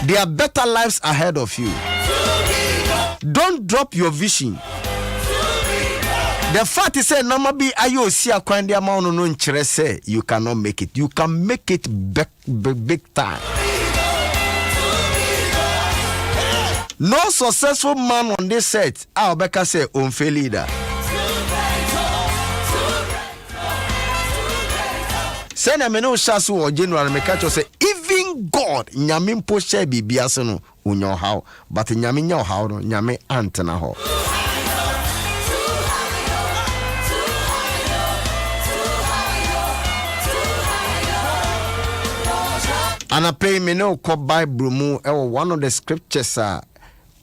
There are better lives ahead of you. Don't drop your vision. The fact is, no be ayo si akwandi ama ono no nkyere say you cannot make it. You can make it big time. No successful man on this set, Obeka say unfair leader. Say na me no shasu or general me catch say even God nyame mpo share bibia se no unyo how, but nyame nya how no nyame antena ho. And I pay me no ko Bible mu one of the scriptures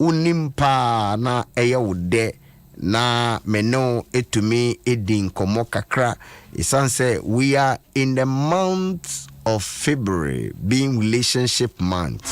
unimpa na eya ude na me no etumi edin komo kakra. Isan say we are in the month of February, being relationship month.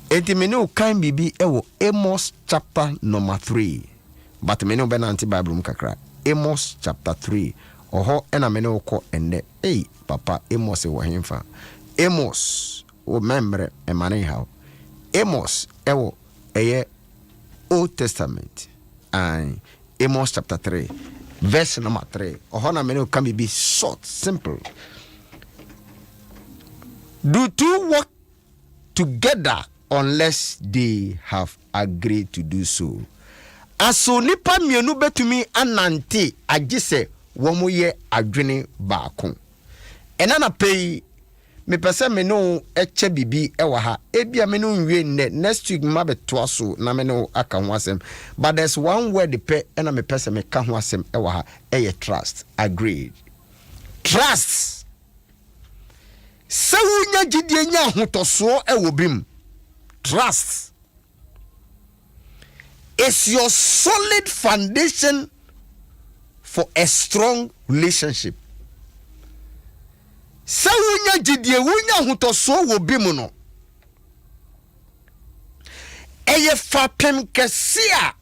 Enti me no kan bibi ewo Amos chapter number 3. But me no be na anti Bible mu kakra. Amos chapter 3. Oho ena me no ko ende. Hey papa Amos e wo hemfa. Amos o membre e mane how. Amos ewo eye Old Testament. And Amos chapter 3 verse number 3. Oho na me no can be short, simple. Do two work together unless they have agreed to do so? Aso nipa mienu betumi anante agise womo ye adwene baako. Enana pay me pese me no eche bibi ewa ha ebia me no nwie ne next week ma beto so na me no aka ho asem, but there's one word the pe ena me pese me ka ho asem ewa ha eye trust. Agreed. Trust. Se wunya gidie nya hotoso ewo bim. Trust is your solid foundation for a strong relationship. Se wunya gidie wunya hotoso wo bim no eye fapem kesia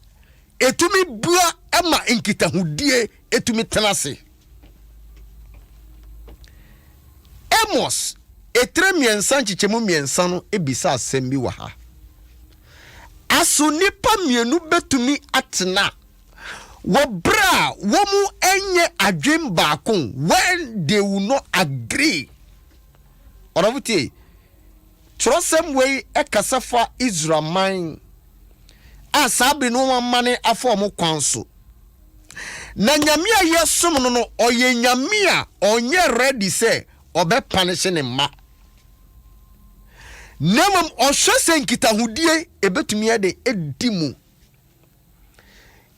etumi bua ema nkitahudie etumi tenase. Amos etre miensa nchichemu miensa no ebisa asem bi wa ha. Aso nipa mienu betumi atena wobra womu enye adwem baako when they will not agree. Oravuti trosem way ekasafa Israel man asabi no mane afo kwanso na nyame a yesom no oye nyame a onye ready say obe punish ne ma nemam ohwese nkitahudie ebetumi ade edimu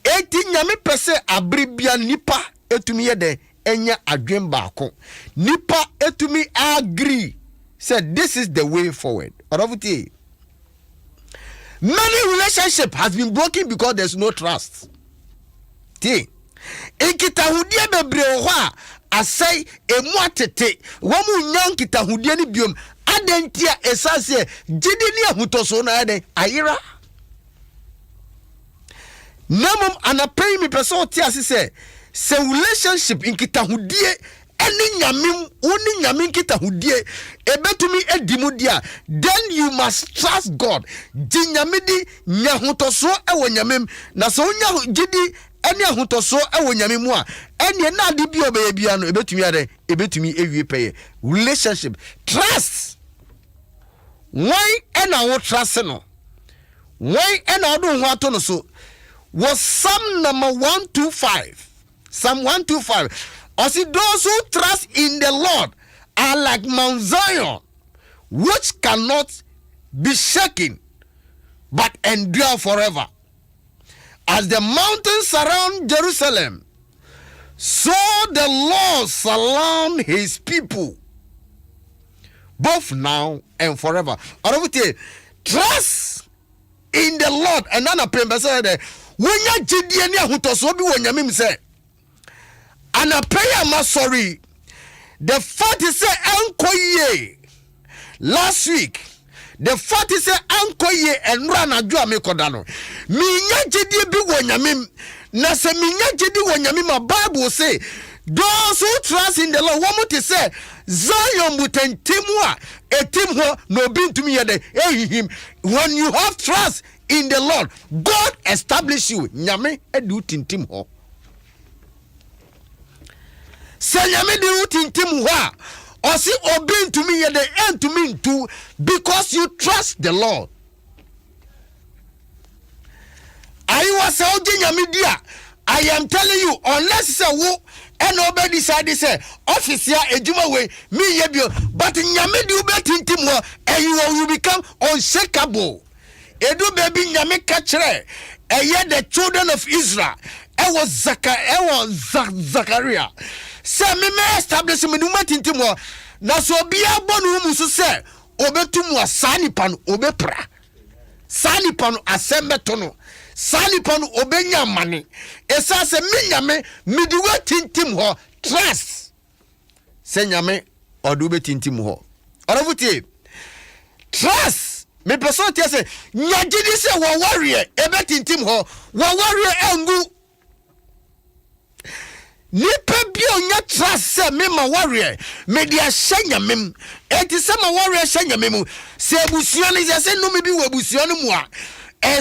eti nyame pese abribia nipa etumi yede enya adwen baako nipa etumi agree said this is the way forward. Oravuti many relationship has been broken because there's no trust. Ti nkitahudie bebre ho a asai emu atete womu nyan nkitahudie ni biom adentia esase gidi ni ahutoso na ade ayira. Namum anapay mi person ti asise se relationship nkitahudie eni nyamim uni nyamin kitahudie ebetumi edimu dia, then you must trust God. Di nyamidi nyahutoso ewo nyamim na so nya gidi eni ahutoso ewo nyamimu a eni na adi bi obeye bia no ebetumi ade ebetumi ewie peye. Relationship trust. Why ena wo trust no? Why ena odo ho ato no so? Was Psalm number 125. Psalm 125. Also, those who trust in the Lord are like Mount Zion, which cannot be shaken, but endure forever. As the mountains surround Jerusalem, so the Lord surround his people, both now and forever. Trust in the Lord. And then I say, when you jidie ni ahutoso bi wonyame say, and I pray am sorry. The fact is say ankoye last week. The fact is say ankoye enra na dwo amekoda no. Mi nya jidie bi wonyame na se mi nya jidie wonyame ma Bible say Those who trust in the Lord, what to say? Zion mutentimwa etimho no bin to me him. When you have trust in the Lord, God establish you. Nyame edu tintimho. Say nyame edu tintimho. Or see obin to me the end to me too, because you trust the Lord. I was media. I am telling you, unless it's a woo and nobody decided say office here ejuma way me yebio, but nyame do betintim ho and you become unshakable. Edu baby nyame kachre eye the children of Israel. It was Zachariah. Say me establish me no matintim ho. Na so bia bonu mu so say obetum wa sanipan obepra. Sanipan asembeto no. Salipon obenya mane. Esa se menyame midiwe tintim ho trust. Se nyame odube tintim ho. Oravuti. Trust. Me person tie se nyagidi se wo warrior ebe tintim ho. Wo warrior engu. Nipa bi onya trust se me ma warrior me dia hyanyamem. Enti se ma warrior hyanyamem. Se ebusuan se no me bi wo ebusuan mu a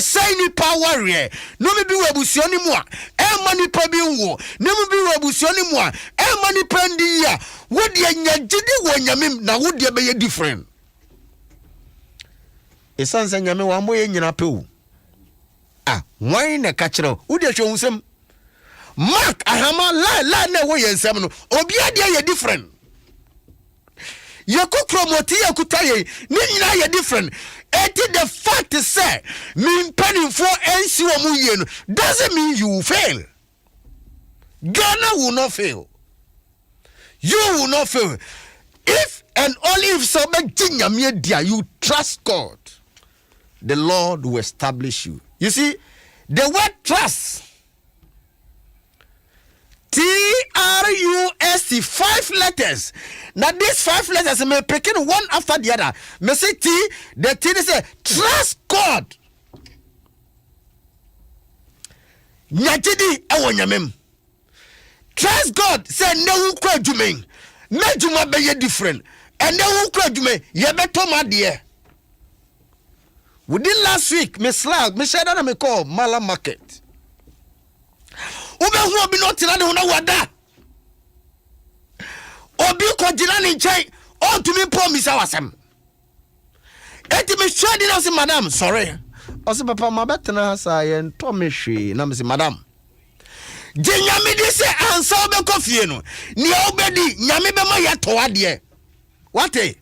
say ni power re no me bi wabusioni mu a e mani pa bi wo no me bi wabusioni mu a e mani pandi ya wo de nyagidi wo nyamem na wo de be ye different esanse nyame wa moye nyina pewu wan na ka kire wo de hwehusem mark ahama la na wo ye nsem no obi ade ye different ye kukromoti ye kutaye ni nyina ye different. The fact is say mean penny for NC doesn't mean you will fail. Ghana will not fail. You will not fail. If and only if you trust God, the Lord will establish you. You see, the word trust, TRUST, 5 letters. Now these 5 letters may picking one after the other. Me say T, the T say trust God. Nyajidi ewo nyamem. Trust God. Say no ukwa jume. Me juma be ye different. And no ukwa jume ye beto ma de. Within last week, me slag, me share that me call Mala Market. Ube huo bi no tina de hona wada. Obi ko jina ni nchai on to me promise awasem. Eti me shadi na say madam sorry. O say papa ma betena sa ye nto me hwe na me say madam. Je nyame di say ansa obe kofie no. Ni obedi nyame be ma ye to ade. What eh?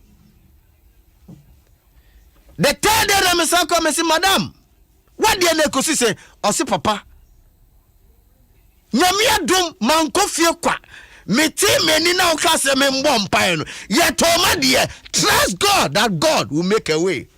The third day na me say come say madam. What dey na kosi say o say papa. Nyame adom man kofie kwa. Meti meni na ukase me mbo mpae no ye toma de trust God that God will make a way.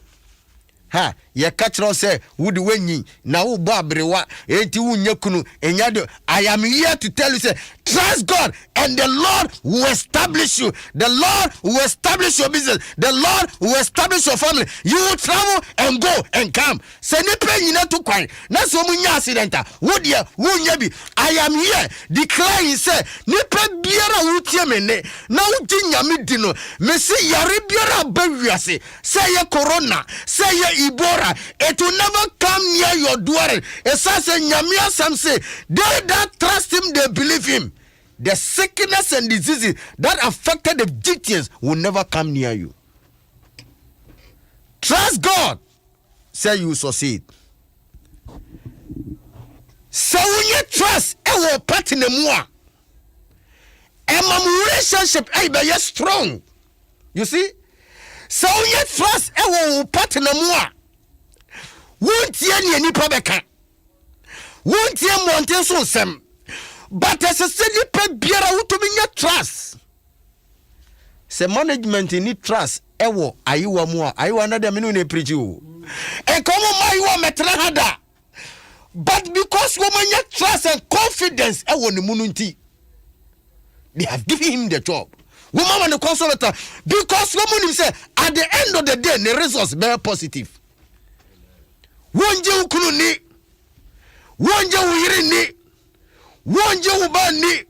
Ha ye kachiro say wudi wenyi na wo bo abrewa enti wunya kunu enyado. I am here to tell you say trust God and the Lord will establish you. The Lord will establish your business. The Lord will establish your family. You will travel and go and come. Se ni pe nyina to kwan na so munya accidenta wo de wunya bi. I am here declaring say ni pe biara wutie me ne na wuti nyame di no me se yare biara ba wiase say ye corona say ye Ibora, it will never come near your dwelling. It says in Nyamia Sam say, they that trust him, they believe him. The sickness and diseases that affected the Egyptians will never come near you. Trust God, say you succeed. So when you trust, it will part in the more. And my relationship, be strong. You see? So when you trust, it will part in the more. Won't ye any probeka? Won't ye mountain so sem? But as a steady pet beer out to be your trust. Say management need trust. Ewo, ayiwa more. Ayiwa another minute preach you. And come on, my woman metrahada. But because woman your trust and confidence, ewo ni mununti. They have given him the job. Woman and the conservator, because woman say at the end of the day, the results very positive. Wonje ukunu ni, wonje uyiri ni, wonje uba ni,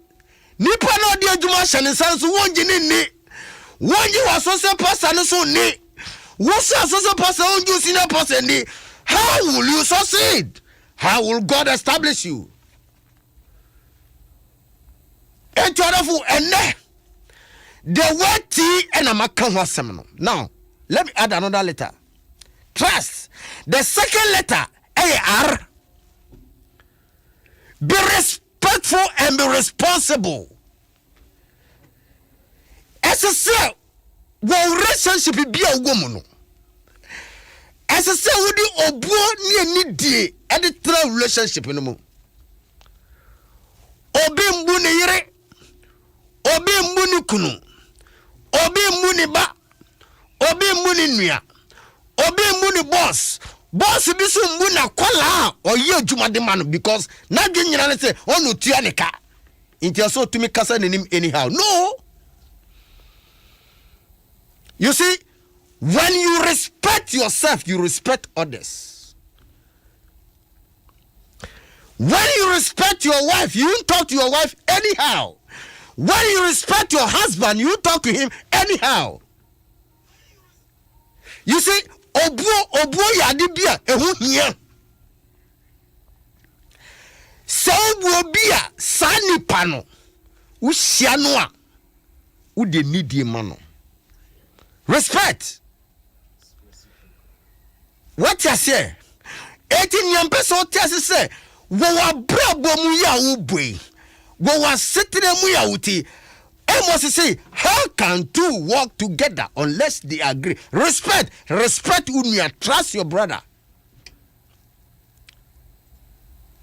nipa no de adwuma hyene san so wonji ni wonji wasose pastor no so ni woso asose pastor wonji senior pastor ni. How will you succeed? How will God establish you? The word T and a now, let me add another letter. Trust. The second letter, A-R. Be respectful and be responsible. As I say, what relationship be a woman? As I say, would you obo ni di at the true relationship in the moon? Obi mbuni yire, obi mbuni kunu, obi mbuni ba, obi mbuni nuya, obi mbuni boss bisu mbuna kwala oye juma de man because na gnyina ne say onu tua ne ka. Inti so to me kasa nenim anyhow. No. You see, when you respect yourself, you respect others. When you respect your wife, you don't talk to your wife anyhow. When you respect your husband, you talk to him anyhow. You see, obo yadibia ehu hia. So obo bia sani pano. Ushia noa. Ude nidi mano. Respect. What you say? 18 young person say, wo wa brabo mu ya ubwe. Wo wa sitire mu ya uti. Amos say, how can two work together unless they agree? Respect unia, trust your brother.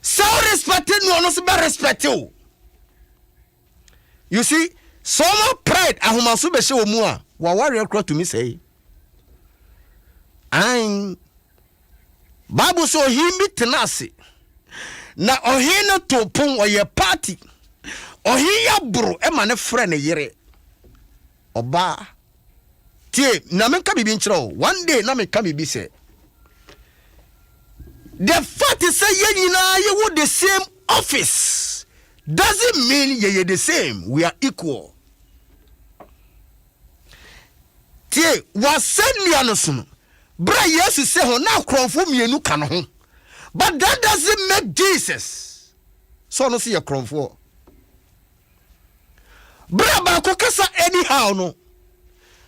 So respecting no no be respect you. You see, some pride ahomaso be she omu a, wa warrior across to me say. Bible so himi tenase. Na ohino to pon oye party. Ohiya bro e ma ne frɛ ne yere. Oba. Tie, na menka bibi nkyerɛ. One day na menka bibi say. The fact is say ye nyina ye wo the same office doesn't mean ye the same. We are equal. Tie, wa send no so. Bra yes say ho na kronfo mienu ka no ho. But that doesn't make Jesus. So no see your kronfo. Bra ba ko kasa anyhow no.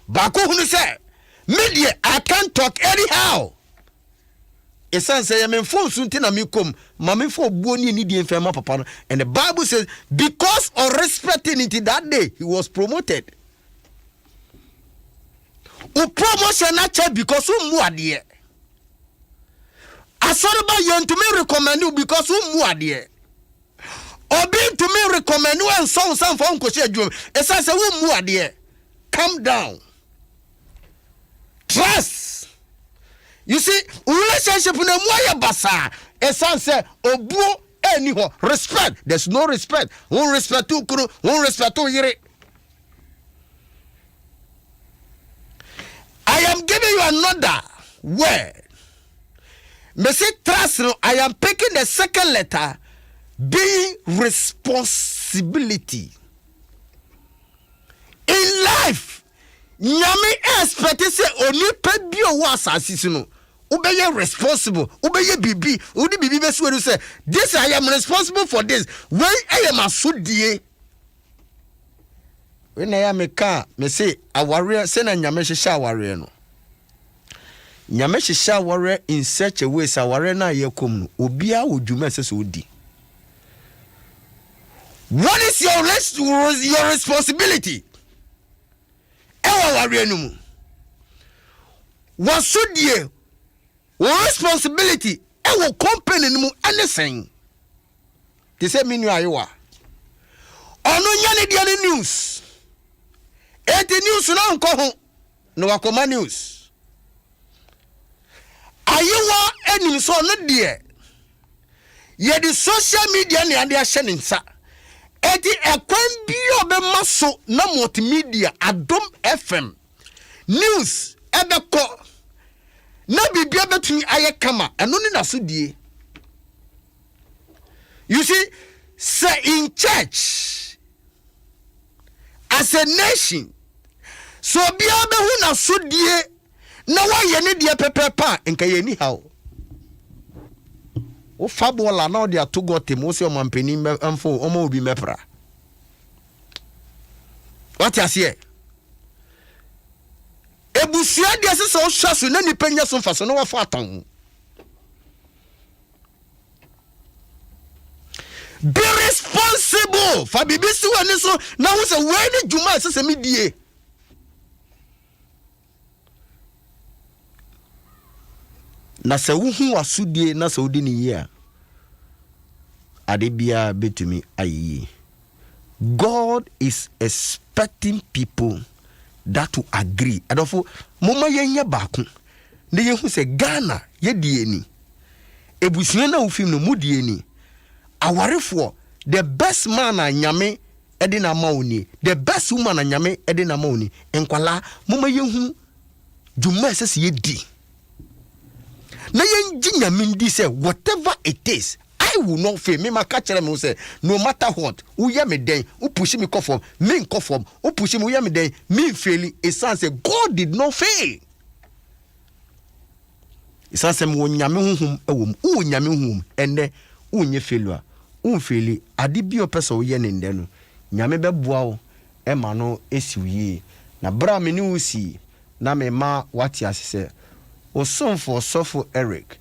Ba ko hunu say media I can't talk anyhow. Esan say me phone sunti na me kom ma me for buoni ni di enfema papa no. And the Bible says because of respecting it that day he was promoted. O promotion na che because mu ade. Asoriba you to me recommend you because mu ade. Obi to me recommend you and so some for unko she dwom. Esa say mu ade. Calm down. Trust. You see, relationship na mu ya basa. Esa say obuo eni ho respect. There's no respect. Won respect to kuru, won respect to yire. I am giving you another word. Me say trust. I am picking the second letter, being responsibility. In life, nyame expect say oni pe bi o was asisi no. Ubeye responsible. Ubeye bibi. Udi bibi be so say this I am responsible for this. When I am asudie. When I am a car, me say a warrior send a nyamesha warrior no. Nyamesha warrior in such a way sa warrior na yekum obia wodwuma se so di. What is your responsibility? Ewa warrior no mu. Wasudie responsibility ewa company no mu anything. They say me nu ayewa. Ono nyane dia news. Eti news na nko ho no wakoma news. Ayewa enim so no de. Ye the social media ne ade ahye ne nsa. Eti ekwan bi obemaso na multimedia Adom FM news ebeko na bibia betuni aye kama eno ni naso die. You see, say in church as a nation. So biabe hu na sodie na wa ye ne de pepepa enka ye ni hawo. O fabola na o de atogo temo se o mampani amfo o ma obi mepra. What you say? Ebusia de se so hwaso na nipa nya so mfaso na wa fa aton. Be responsible for BBC wani so na wo se we ni juma se me die. Na se wo hu asudie na se odi ni ye ade bia betumi ayi. God is expecting people that to agree. Adofo moma yenye baako ne yehu se Ghana ye die ni ebusua na ofim no mudie ni awarefo the best man anyame ede na mauni, the best woman anyame ede na mauni enkwala moma yehu dwuma sese ye di na yenji nyame ndi se whatever it is I will not fail. Me makachere me say no matter what, uye me den, u push me conform, me conform, u push me uye me den, me fail. It sounds say God did not fail. It sounds say me nyame hum ewom, u nyame hum ende u nye failure, u faili adi bi opesa uye nende no. Nyame beboa o e ma no esi uye. Na bra me ni usi na me ma wati asise. Osomfo sofo Eric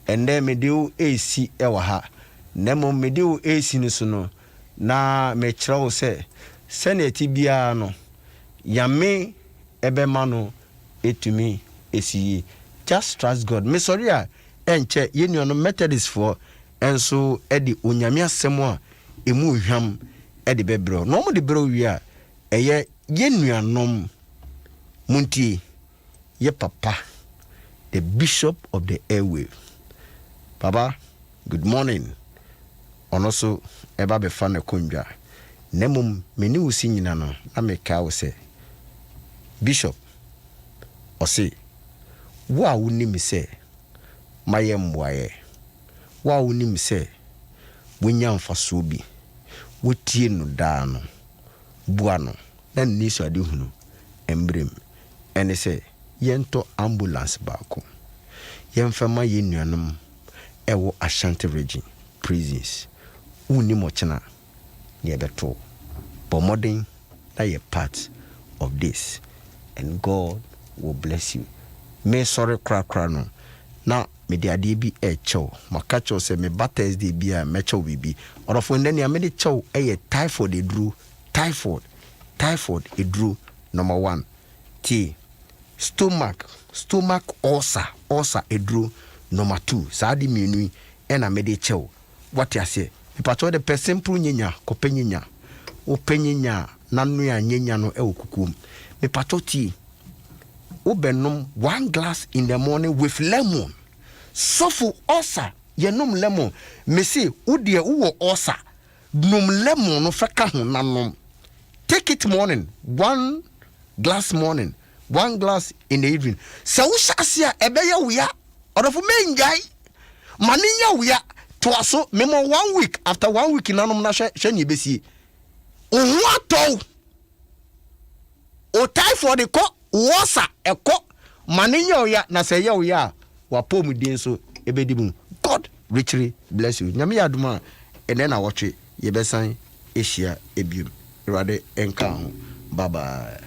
ende me deu esi ewa ha. Nemo medeu esi ni suno na me kyerɛw sɛ seneti bia no yame ebe mano etumi esi. Just trust God. Me sorry a enche ye nuano Methodist for enso edi onyame asɛm a emu hwam edi bebro no mo de bro wi a eye ye nuanom munti ye papa the bishop of the airwave. Papa, good morning. Onoso eba be fa na konwa. Nemum meni usi nyina no na meka wo se bishop osi wa woni mi se maye mboaye. Wa woni mi se wonya mfaso bi. Wotie no da no bua no na ni so ade hunu embrem ene se yento ambulance baako. Yemfama ye nuanom ewo Ashanti region prisons uni mochana ne beto but modern that you part of this and God will bless you. Me sorry kra no na me de ade bi e chew maka chew se me batters de bi a me chew bibi orofo ndani a me de chew typhoid edru typhoid edru number 1 T stomach ulcer edru number 2 saadi mienu ena me de chew what you say ipato de person pro nyenya kopenyinya openyinya nanu ya nyenya no e okukum me pato ti obenom 1 glass in the morning with lemon sofu ulcer yenom lemon me say udie uwo ulcer num lemon no feka ho nanom take it morning 1 glass morning 1 glass in the evening sa wo shasia ebeya wuya odofo menjai maninya wuya to aso memo 1 week after 1 week nanom na hwenye besi ohu ato o typhoid ko wosa eko maninya wuya na se ye wuya wa pomuden so ebedimu. God richly bless you. Nyame aduma ene na woche yebesan ehia ebium rade enka ho. Bye bye.